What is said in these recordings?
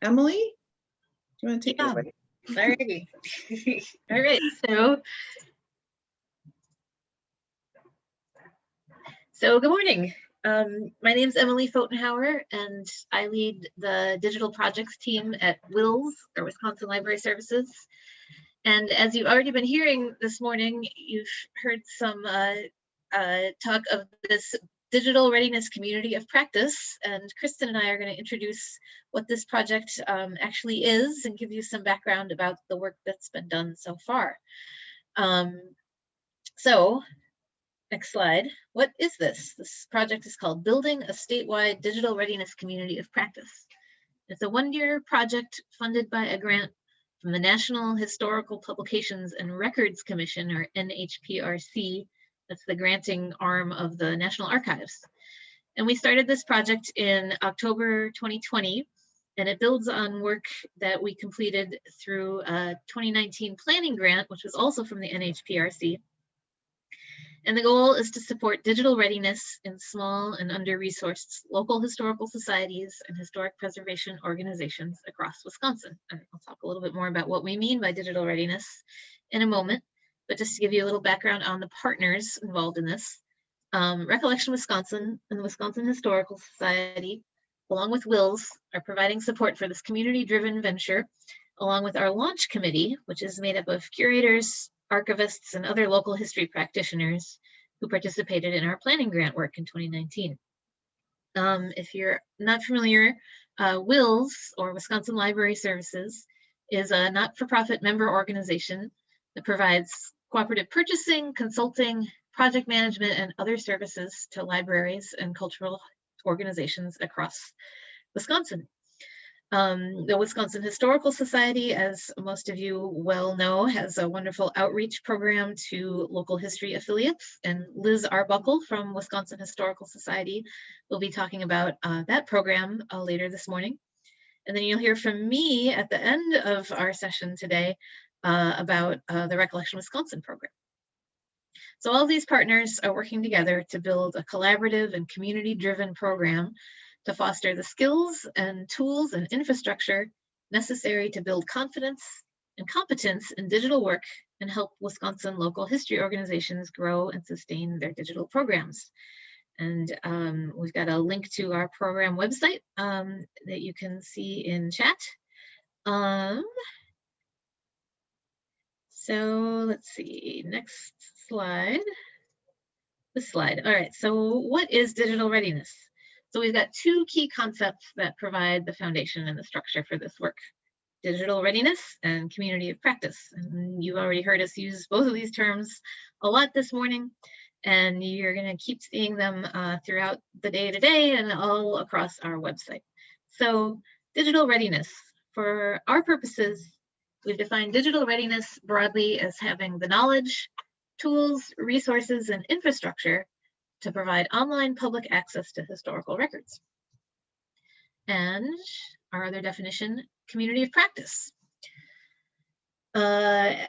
Emily, do you want to take it away? Alrighty. All right, so good morning. My name is Emily Pfotenhauer, and I lead the digital projects team at WILS, or Wisconsin Library Services. And as you've already been hearing this morning, you've heard some talk of this digital readiness community of practice, and Kristen and I are going to introduce what this project actually is and give you some background about the work that's been done so far. So next slide. What is this? This project is called Building a Statewide Digital Readiness Community of Practice. It's a 1-year project funded by a grant from the National Historical Publications and Records Commission, or NHPRC. That's the granting arm of the National Archives. And we started this project in October 2020, and it builds on work that we completed through a 2019 planning grant, which was also from the NHPRC. And the goal is to support digital readiness in small and under-resourced local historical societies and historic preservation organizations across Wisconsin. And I'll talk a little bit more about what we mean by digital readiness in a moment, but just to give you a little background on the partners involved in this. Recollection Wisconsin and the Wisconsin Historical Society, along with WILS, are providing support for this community-driven venture, along with our launch committee, which is made up of curators, archivists, and other local history practitioners who participated in our planning grant work in 2019. If you're not familiar, WILS, or Wisconsin Library Services, is a not-for-profit member organization that provides cooperative purchasing, consulting, project management, and other services to libraries and cultural organizations across Wisconsin. The Wisconsin Historical Society, as most of you well know, has a wonderful outreach program to local history affiliates, and Liz Arbuckle from Wisconsin Historical Society will be talking about that program later this morning. And then you'll hear from me at the end of our session today about the Recollection Wisconsin program. So all of these partners are working together to build a collaborative and community-driven program to foster the skills and tools and infrastructure necessary to build confidence and competence in digital work and help Wisconsin local history organizations grow and sustain their digital programs. And we've got a link to our program website that you can see in chat. So let's see, next slide. This slide. All right, so what is digital readiness? So we've got 2 key concepts that provide the foundation and the structure for this work: digital readiness and community of practice. And you've already heard us use both of these terms a lot this morning, and you're going to keep seeing them throughout the day today and all across our website. So digital readiness, for our purposes, we've defined digital readiness broadly as having the knowledge, tools, resources, and infrastructure to provide online public access to historical records. And our other definition, community of practice. As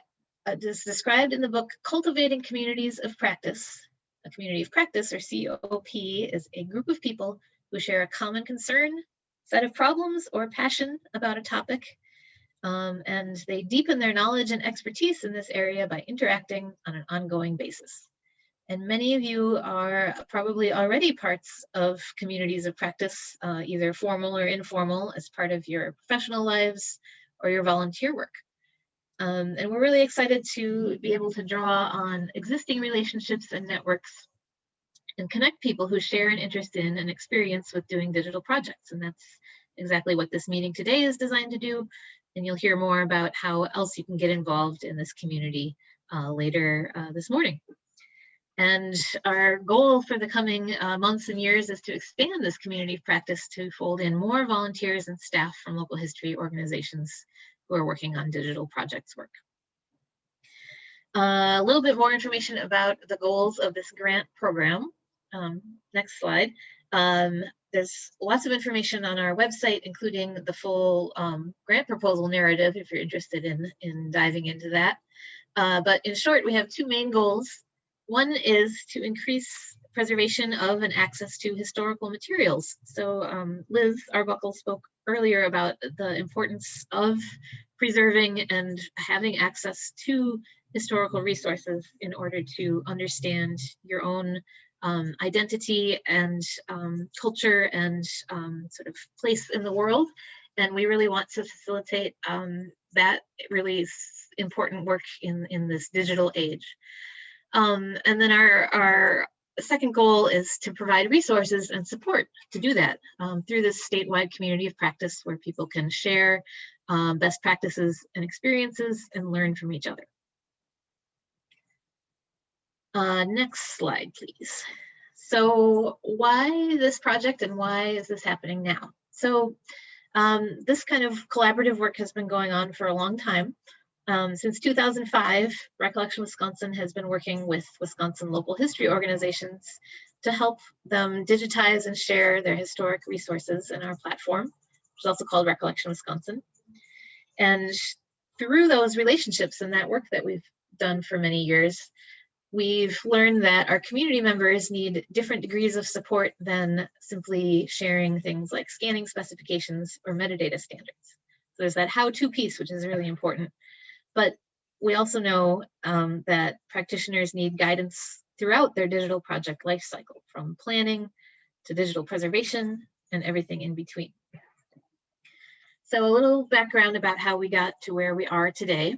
described in the book, Cultivating Communities of Practice. A community of practice, or COP, is a group of people who share a common concern, set of problems, or passion about a topic. And they deepen their knowledge and expertise in this area by interacting on an ongoing basis. And many of you are probably already parts of communities of practice, either formal or informal, as part of your professional lives or your volunteer work. And we're really excited to be able to draw on existing relationships and networks and connect people who share an interest in and experience with doing digital projects. And that's exactly what this meeting today is designed to do. And you'll hear more about how else you can get involved in this community later this morning. And our goal for the coming months and years is to expand this community of practice to fold in more volunteers and staff from local history organizations who are working on digital projects work. A little bit more information about the goals of this grant program. Next slide. There's lots of information on our website, including the full grant proposal narrative if you're interested in diving into that. But in short, we have 2 main goals. One is to increase preservation of and access to historical materials. So Liz Arbuckle spoke earlier about the importance of preserving and having access to historical resources in order to understand your own identity and culture and sort of place in the world. And we really want to facilitate that really important work in this digital age. And then our second goal is to provide resources and support to do that through this statewide community of practice where people can share best practices and experiences and learn from each other. Next slide, please. So why this project and why is this happening now? So this kind of collaborative work has been going on for a long time. Since 2005, Recollection Wisconsin has been working with Wisconsin local history organizations to help them digitize and share their historic resources in our platform, which is also called Recollection Wisconsin. And through those relationships and that work that we've done for many years, we've learned that our community members need different degrees of support than simply sharing things like scanning specifications or metadata standards. So there's that how-to piece, which is really important. But we also know that practitioners need guidance throughout their digital project lifecycle, from planning to digital preservation and everything in between. So a little background about how we got to where we are today,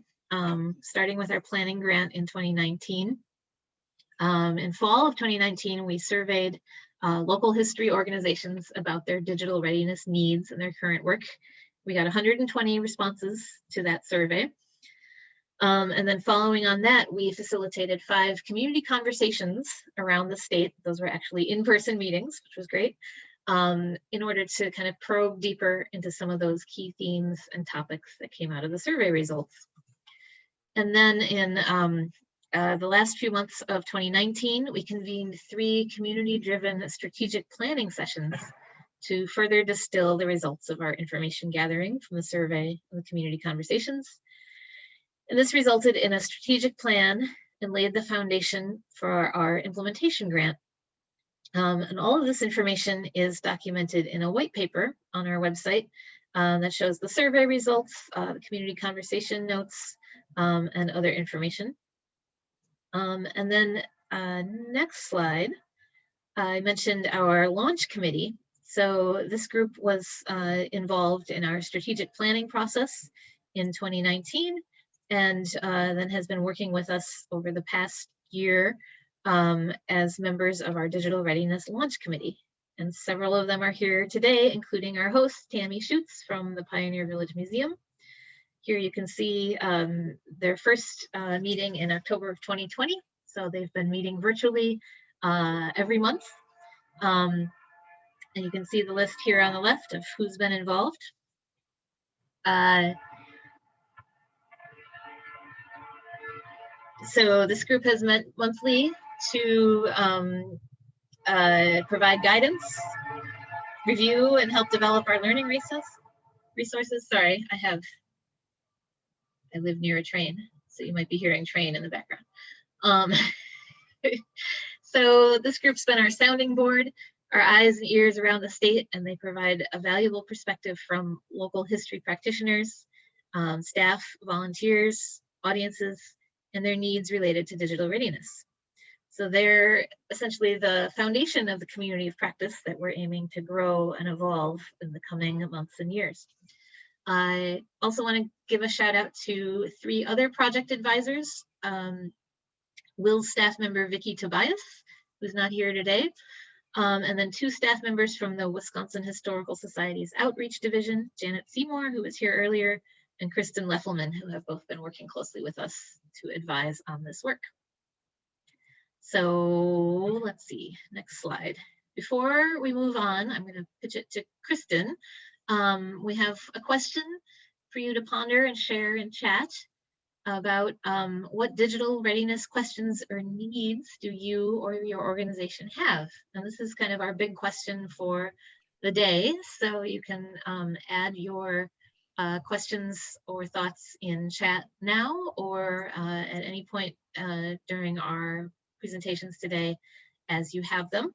starting with our planning grant in 2019. In fall of 2019, we surveyed local history organizations about their digital readiness needs and their current work. We got 120 responses to that survey. And then following on that, we facilitated 5 community conversations around the state. Those were actually in-person meetings, which was great, in order to kind of probe deeper into some of those key themes and topics that came out of the survey results. And then in the last few months of 2019, we convened 3 community-driven strategic planning sessions to further distill the results of our information gathering from the survey and the community conversations. And this resulted in a strategic plan and laid the foundation for our implementation grant. And all of this information is documented in a white paper on our website that shows the survey results, the community conversation notes, and other information. And then next slide, I mentioned our launch committee. So this group was involved in our strategic planning process in 2019. And then has been working with us over the past year as members of our Digital Readiness Launch Committee. And several of them are here today, including our host, Tammy Schutz from the Pioneer Village Museum. Here you can see their first meeting in October of 2020. So they've been meeting virtually every month. And you can see the list here on the left of who's been involved. So this group has met monthly to provide guidance, review, and help develop our learning resources. Sorry, I live near a train, so you might be hearing train in the background. So this group's been our sounding board, our eyes and ears around the state, and they provide a valuable perspective from local history practitioners, staff, volunteers, audiences, and their needs related to digital readiness. So they're essentially the foundation of the community of practice that we're aiming to grow and evolve in the coming months and years. I also want to give a shout out to 3 other project advisors. Will's staff member, Vicki Tobias, who's not here today, and then 2 staff members from the Wisconsin Historical Society's Outreach Division, Janet Seymour, who was here earlier, and Kristen Whitson, who have both been working closely with us to advise on this work. So let's see, next slide. Before we move on, I'm going to pitch it to Kristen. We have a question for you to ponder and share in chat about what digital readiness questions or needs do you or your organization have? And this is kind of our big question for the day. So you can add your questions or thoughts in chat now or at any point during our presentations today as you have them.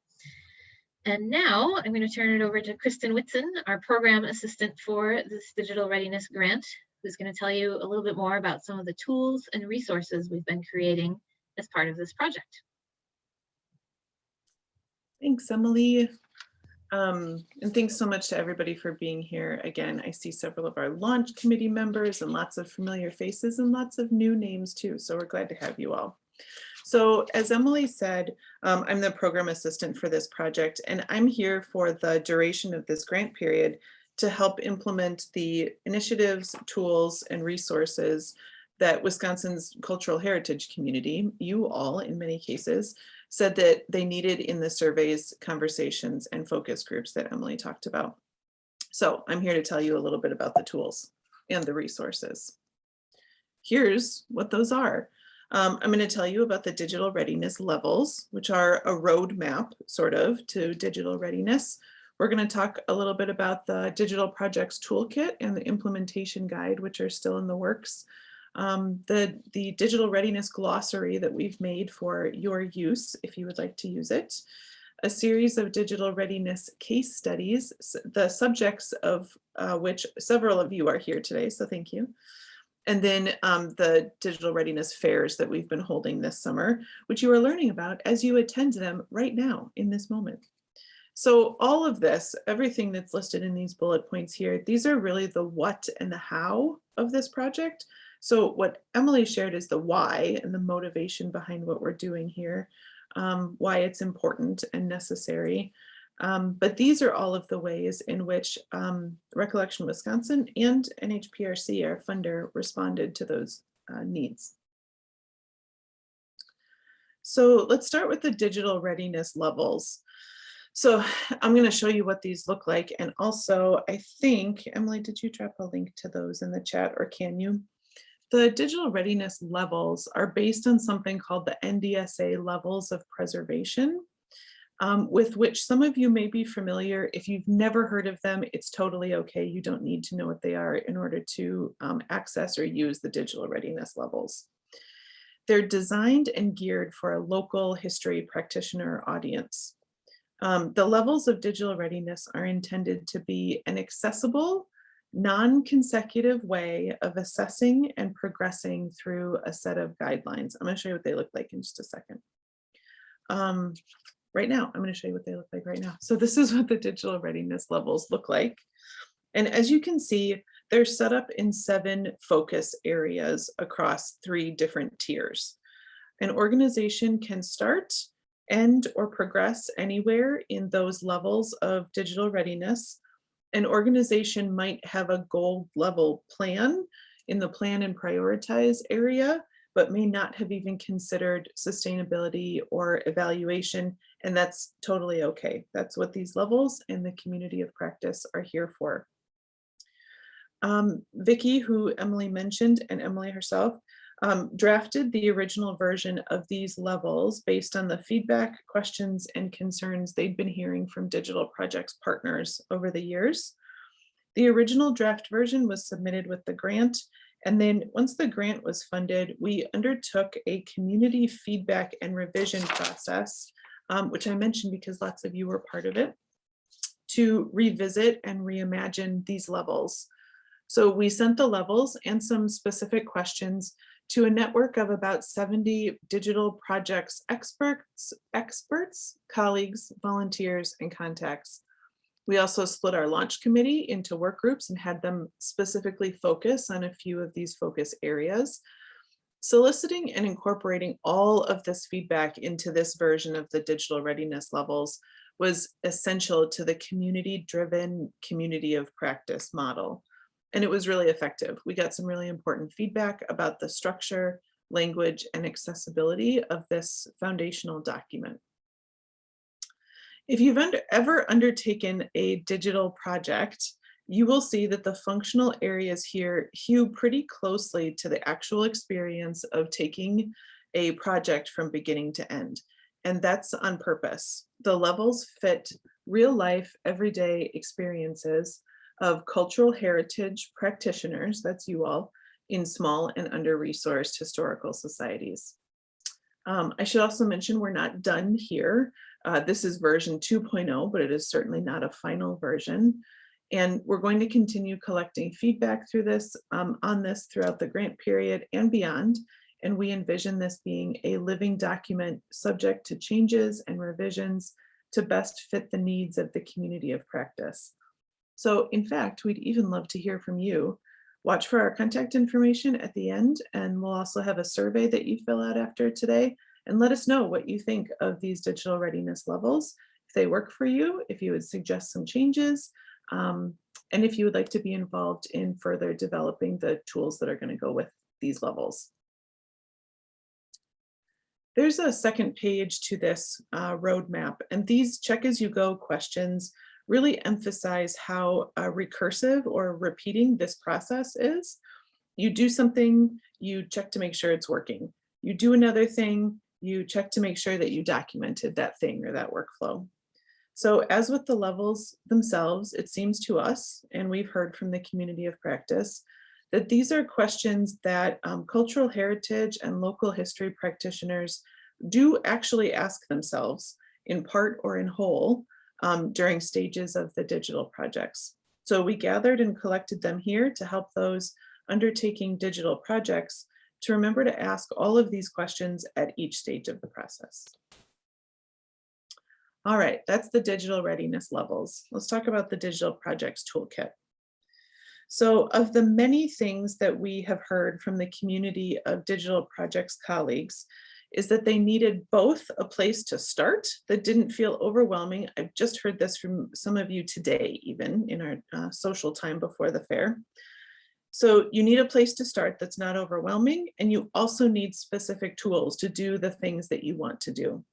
And now I'm going to turn it over to Kristen Whitson, our program assistant for this digital readiness grant, who's going to tell you a little bit more about some of the tools and resources we've been creating as part of this project. Thanks, Emily. And thanks so much to everybody for being here. Again, I see several of our launch committee members and lots of familiar faces and lots of new names too. So we're glad to have you all. So as Emily said, I'm the program assistant for this project, and I'm here for the duration of this grant period to help implement the initiatives, tools, and resources that Wisconsin's cultural heritage community, you all in many cases, said that they needed in the surveys, conversations, and focus groups that Emily talked about. So I'm here to tell you a little bit about the tools and the resources. Here's what those are. I'm going to tell you about the digital readiness levels, which are a roadmap sort of to digital readiness. We're going to talk a little bit about the digital projects toolkit and the implementation guide, which are still in the works. The digital readiness glossary that we've made for your use, if you would like to use it. A series of digital readiness case studies, the subjects of which several of you are here today, so thank you. And then the digital readiness fairs that we've been holding this summer, which you are learning about as you attend them right now in this moment. So all of this, everything that's listed in these bullet points here, these are really the what and the how of this project. So what Emily shared is the why and the motivation behind what we're doing here, why it's important and necessary. But these are all of the ways in which Recollection Wisconsin and NHPRC, our funder, responded to those needs. So let's start with the digital readiness levels. So I'm going to show you what these look like. And also, I think, Emily, did you drop a link to those in the chat, or can you? The digital readiness levels are based on something called the NDSA levels of preservation, with which some of you may be familiar. If you've never heard of them, it's totally okay. You don't need to know what they are in order to access or use the digital readiness levels. They're designed and geared for a local history practitioner audience. The levels of digital readiness are intended to be an accessible, non-consecutive way of assessing and progressing through a set of guidelines. I'm going to show you what they look like in just a second. Right now, I'm going to show you what they look like right now. So this is what the digital readiness levels look like. And as you can see, they're set up in 7 focus areas across 3 different tiers. An organization can start, end, or progress anywhere in those levels of digital readiness. An organization might have a goal level plan in the plan and prioritize area, but may not have even considered sustainability or evaluation, and that's totally okay. That's what these levels and the community of practice are here for. Vicki, who Emily mentioned, and Emily herself, drafted the original version of these levels based on the feedback, questions, and concerns they'd been hearing from digital projects partners over the years. The original draft version was submitted with the grant, and then once the grant was funded, we undertook a community feedback and revision process, which I mentioned because lots of you were part of it, to revisit and reimagine these levels. So we sent the levels and some specific questions to a network of about 70 digital projects experts, colleagues, volunteers, and contacts. We also split our launch committee into work groups and had them specifically focus on a few of these focus areas. Soliciting and incorporating all of this feedback into this version of the digital readiness levels was essential to the community-driven community of practice model. And it was really effective. We got some really important feedback about the structure, language, and accessibility of this foundational document. If you've ever undertaken a digital project, you will see that the functional areas here hew pretty closely to the actual experience of taking a project from beginning to end. And that's on purpose. The levels fit real life, everyday experiences of cultural heritage practitioners, that's you all, in small and under-resourced historical societies. I should also mention we're not done here. This is version 2.0, but it is certainly not a final version. And we're going to continue collecting feedback through this, on this throughout the grant period and beyond. And we envision this being a living document subject to changes and revisions to best fit the needs of the community of practice. So in fact, we'd even love to hear from you. Watch for our contact information at the end, and we'll also have a survey that you fill out after today, and let us know what you think of these digital readiness levels, if they work for you, if you would suggest some changes, and if you would like to be involved in further developing the tools that are going to go with these levels. There's a second page to this roadmap, and these check as you go questions really emphasize how recursive or repeating this process is. You do something, you check to make sure it's working. You do another thing, you check to make sure that you documented that thing or that workflow. So as with the levels themselves, it seems to us, and we've heard from the community of practice, that these are questions that cultural heritage and local history practitioners do actually ask themselves in part or in whole during stages of the digital projects. So we gathered and collected them here to help those undertaking digital projects to remember to ask all of these questions at each stage of the process. All right, that's the digital readiness levels. Let's talk about the digital projects toolkit. So of the many things that we have heard from the community of digital projects colleagues is that they needed both a place to start that didn't feel overwhelming. I've just heard this from some of you today, even in our social time before the fair. So you need a place to start that's not overwhelming, and you also need specific tools to do the things that you want to do.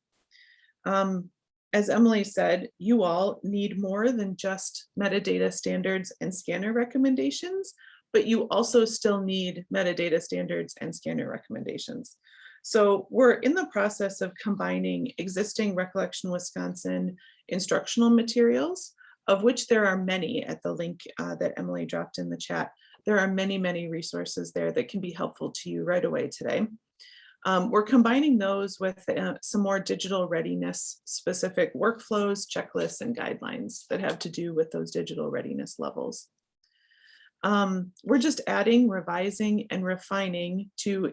As Emily said, you all need more than just metadata standards and scanner recommendations, but you also still need metadata standards and scanner recommendations. So we're in the process of combining existing Recollection Wisconsin instructional materials, of which there are many at the link that Emily dropped in the chat. There are many, many resources there that can be helpful to you right away today. We're combining those with some more digital readiness specific workflows, checklists, and guidelines that have to do with those digital readiness levels. We're just adding, revising, and refining to,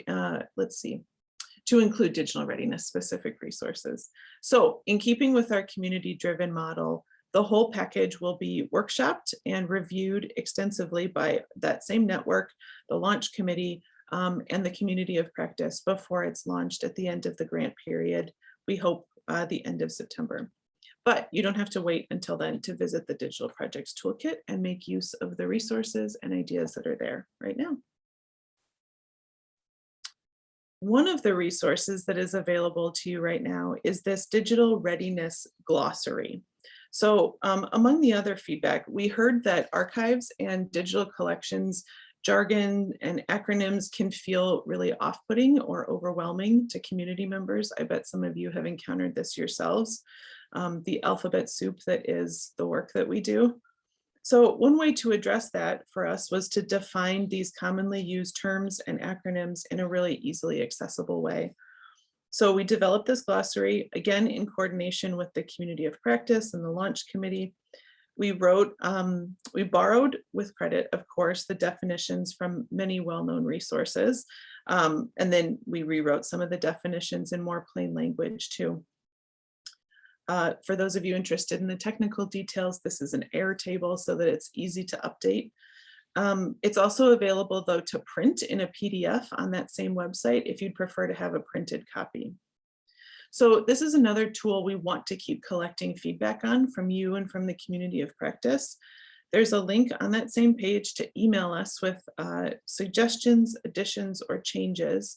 to include digital readiness specific resources. So in keeping with our community-driven model, the whole package will be workshopped and reviewed extensively by that same network, the launch committee, and the community of practice before it's launched at the end of the grant period. We hope the end of September. But you don't have to wait until then to visit the Digital Projects Toolkit and make use of the resources and ideas that are there right now. One of the resources that is available to you right now is this Digital Readiness Glossary. So among the other feedback, we heard that archives and digital collections jargon and acronyms can feel really off-putting or overwhelming to community members. I bet some of you have encountered this yourselves, the alphabet soup that is the work that we do. So one way to address that for us was to define these commonly used terms and acronyms in a really easily accessible way. So we developed this glossary, again, in coordination with the community of practice and the launch committee. We borrowed with credit, of course, the definitions from many well-known resources. And then we rewrote some of the definitions in more plain language too. For those of you interested in the technical details, this is an error table so that it's easy to update. It's also available though to print in a PDF on that same website if you'd prefer to have a printed copy. So this is another tool we want to keep collecting feedback on from you and from the community of practice. There's a link on that same page to email us with suggestions, additions, or changes.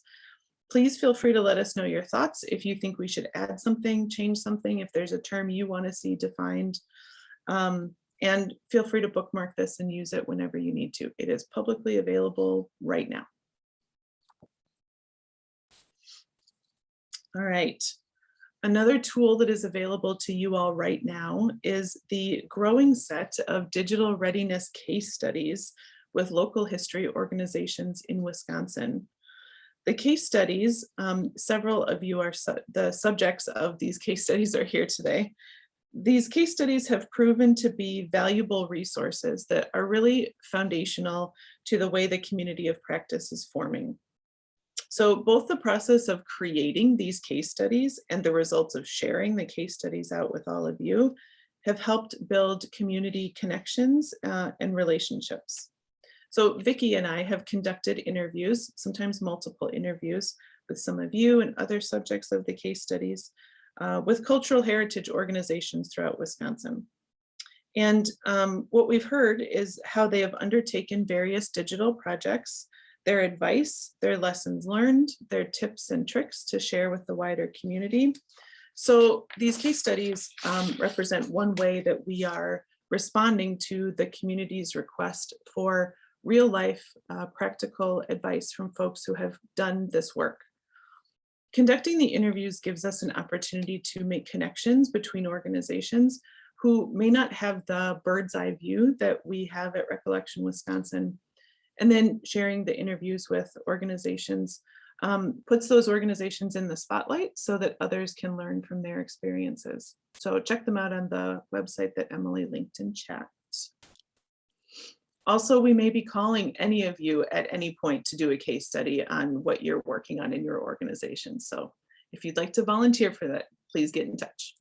Please feel free to let us know your thoughts if you think we should add something, change something, if there's a term you want to see defined. And feel free to bookmark this and use it whenever you need to. It is publicly available right now. All right. Another tool that is available to you all right now is the growing set of digital readiness case studies with local history organizations in Wisconsin. The case studies, several of you are the subjects of these case studies are here today. These case studies have proven to be valuable resources that are really foundational to the way the community of practice is forming. So both the process of creating these case studies and the results of sharing the case studies out with all of you have helped build community connections and relationships. So Vicki and I have conducted interviews, sometimes multiple interviews, with some of you and other subjects of the case studies with cultural heritage organizations throughout Wisconsin. And what we've heard is how they have undertaken various digital projects, their advice, their lessons learned, their tips and tricks to share with the wider community. So these case studies represent one way that we are responding to the community's request for real life practical advice from folks who have done this work. Conducting the interviews gives us an opportunity to make connections between organizations who may not have the bird's eye view that we have at Recollection Wisconsin. And then sharing the interviews with organizations puts those organizations in the spotlight so that others can learn from their experiences. So check them out on the website that Emily linked in chat. Also, we may be calling any of you at any point to do a case study on what you're working on in your organization. So if you'd like to volunteer for that, please get in touch.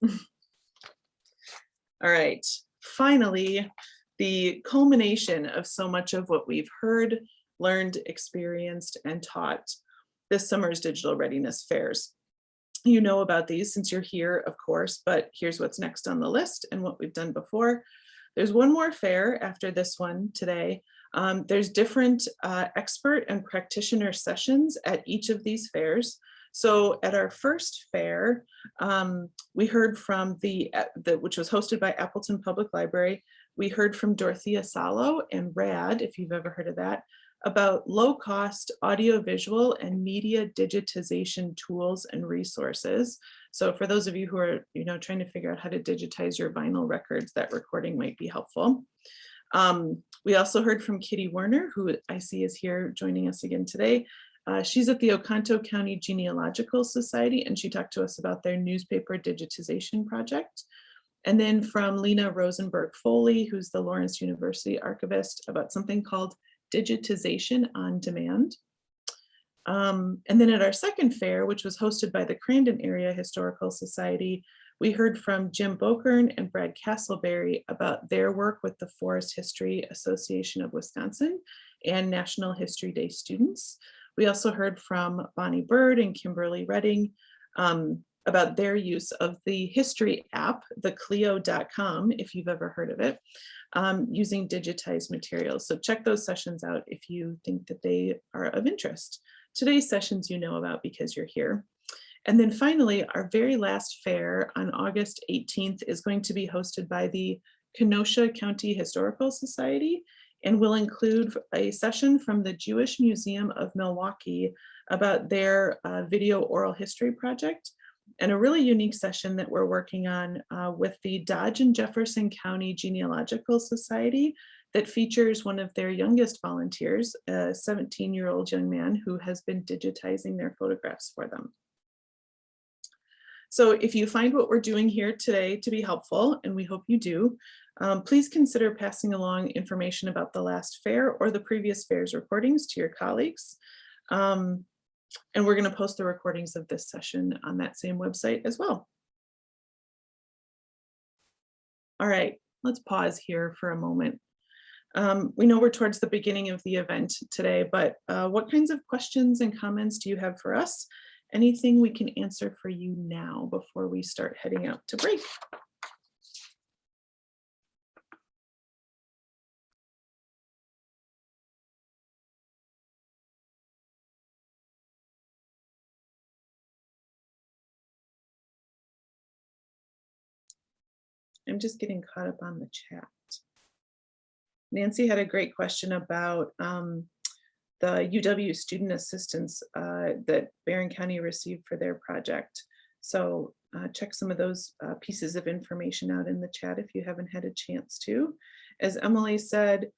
All right, finally, the culmination of so much of what we've heard, learned, experienced, and taught this summer's Digital Readiness Fairs. You know about these since you're here, of course, but here's what's next on the list and what we've done before. There's one more fair after this one today. There's different expert and practitioner sessions at each of these fairs. So at our first fair, we heard from which was hosted by Appleton Public Library. We heard from Dorothea Salo and RAD, if you've ever heard of that, about low-cost audiovisual and media digitization tools and resources. So for those of you who are trying to figure out how to digitize your vinyl records, that recording might be helpful. We also heard from Kitty Werner, who I see is here joining us again today. She's at the Oconto County Genealogical Society, and she talked to us about their newspaper digitization project. And then from Lena Rosenberg Foley, who's the Lawrence University archivist, about something called Digitization on Demand. And then at our second fair, which was hosted by the Crandon Area Historical Society, we heard from Jim Bokern and Brad Castleberry about their work with the Forest History Association of Wisconsin and National History Day students. We also heard from Bonnie Bird and Kimberly Redding about their use of the history app, the Clio.com, if you've ever heard of it, using digitized materials. So check those sessions out if you think that they are of interest. Today's sessions you know about because you're here. And then finally, our very last fair on August 18th is going to be hosted by the Kenosha County Historical Society and will include a session from the Jewish Museum of Milwaukee about their video oral history project, and a really unique session that we're working on with the Dodge and Jefferson County Genealogical Society that features one of their youngest volunteers, a 17-year-old young man who has been digitizing their photographs for them. So if you find what we're doing here today to be helpful, and we hope you do, please consider passing along information about the last fair or the previous fair's recordings to your colleagues. And we're going to post the recordings of this session on that same website as well. All right, let's pause here for a moment. We know we're towards the beginning of the event today, but what kinds of questions and comments do you have for us? Anything we can answer for you now before we start heading out to break? I'm just getting caught up on the chat. Nancy had a great question about the UW student assistance that Barron County received for their project. So check some of those pieces of information out in the chat if you haven't had a chance to. As Emily said,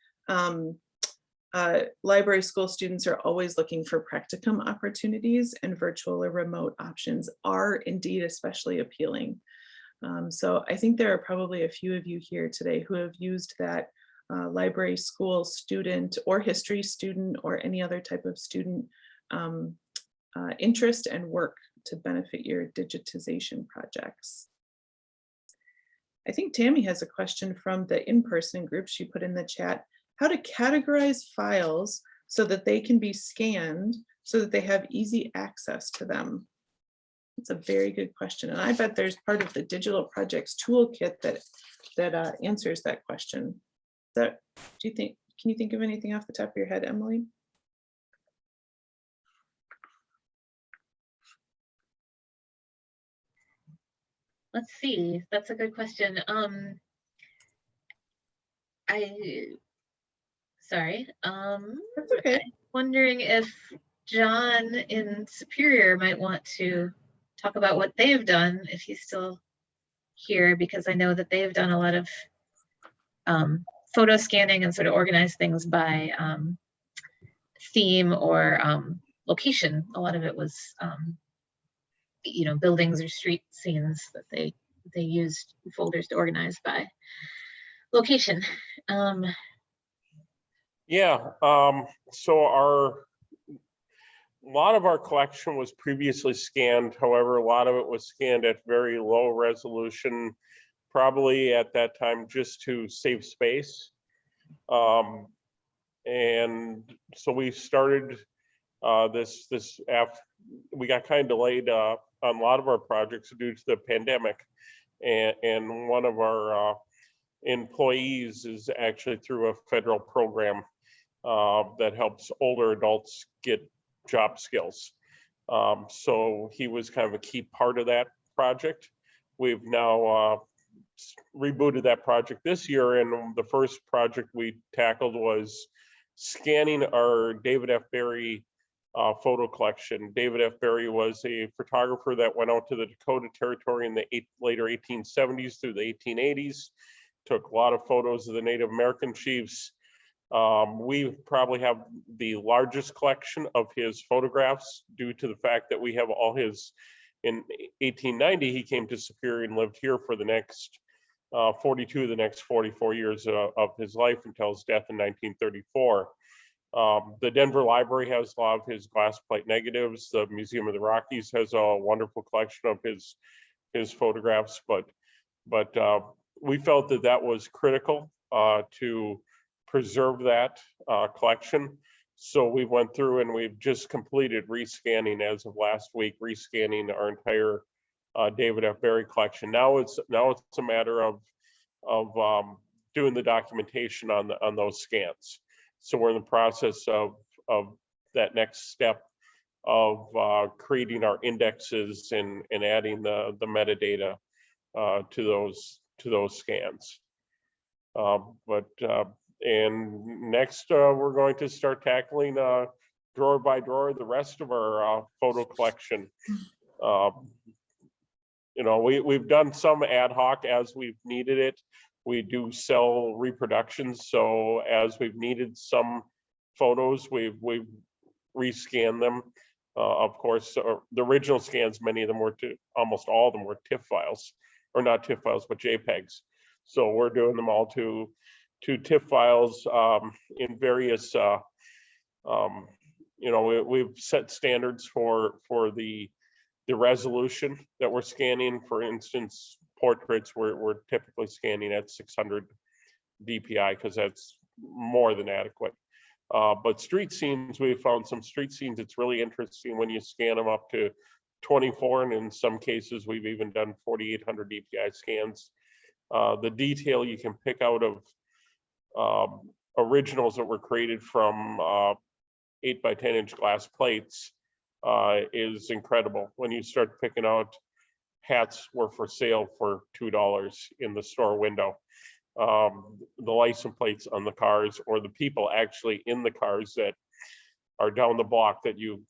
library school students are always looking for practicum opportunities, and virtual or remote options are indeed especially appealing. So I think there are probably a few of you here today who have used that library school student or history student or any other type of student interest and work to benefit your digitization projects. I think Tammy has a question from the in-person group she put in the chat. How to categorize files so that they can be scanned so that they have easy access to them. It's a very good question. And I bet there's part of the digital projects toolkit that answers that question. Do you think, can you think of anything off the top of your head, Emily? Let's see, that's a good question. Sorry. That's okay. I'm wondering if John in Superior might want to talk about what they've done, if he's still here, because I know that they've done a lot of photo scanning and sort of organized things by theme or location. A lot of it was, you know, buildings or street scenes that they used folders to organize by location. Yeah, so a lot of our collection was previously scanned. However, a lot of it was scanned at very low resolution, probably at that time just to save space. And so we started this after we got kind of delayed on a lot of our projects due to the pandemic, and one of our employees is actually through a federal program that helps older adults get job skills. So he was kind of a key part of that project. We've now rebooted that project this year, and the first project we tackled was scanning our David F. Berry photo collection. David F. Berry was a photographer that went out to the Dakota Territory in the later 1870s through the 1880s, took a lot of photos of the Native American chiefs. We probably have the largest collection of his photographs due to the fact that we have all his, in 1890, he came to Superior and lived here for the next 42 of the next 44 years of his life until his death in 1934. The Denver Library has a lot of his glass plate negatives. The Museum of the Rockies has a wonderful collection of his photographs, but we felt that that was critical to preserve that collection. So we went through and we've just completed rescanning as of last week, rescanning our entire David F. Berry collection. Now it's a matter of doing the documentation on those scans. So we're in the process of that next step of creating our indexes and adding the metadata to those scans. And next we're going to start tackling drawer by drawer the rest of our photo collection. You know, we've done some ad hoc as we've needed it. We do sell reproductions, so as we've needed some photos, we've rescanned them. Of course, the original scans, many of them were almost all of them were TIFF files, or not TIFF files, but JPEGs. So we're doing them all to TIFF files in various. You know, we've set standards for the resolution that we're scanning. For instance, portraits we're typically scanning at 600 DPI because that's more than adequate. But street scenes, we found some street scenes, it's really interesting when you scan them up to 24, and in some cases we've even done 4800 DPI scans. The detail you can pick out of originals that were created from 8x10-inch glass plates is incredible. When you start picking out hats were for sale for $2 in the store window. The license plates on the cars, or the people actually in the cars that are down the block that you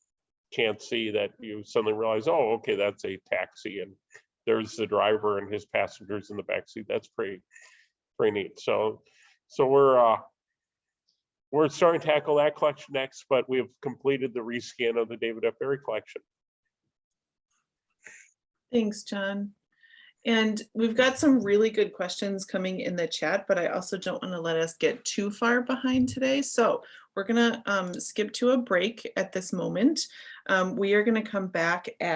can't see, that you suddenly realize, oh, okay, that's a taxi, and there's the driver and his passengers in the back seat. That's pretty neat. So we're we're starting to tackle that collection next, but we have completed the rescan of the David F. Berry collection. Thanks, John. And we've got some really good questions coming in the chat, but I also don't want to let us get too far behind today. So we're going to skip to a break at this moment. We are going to come back at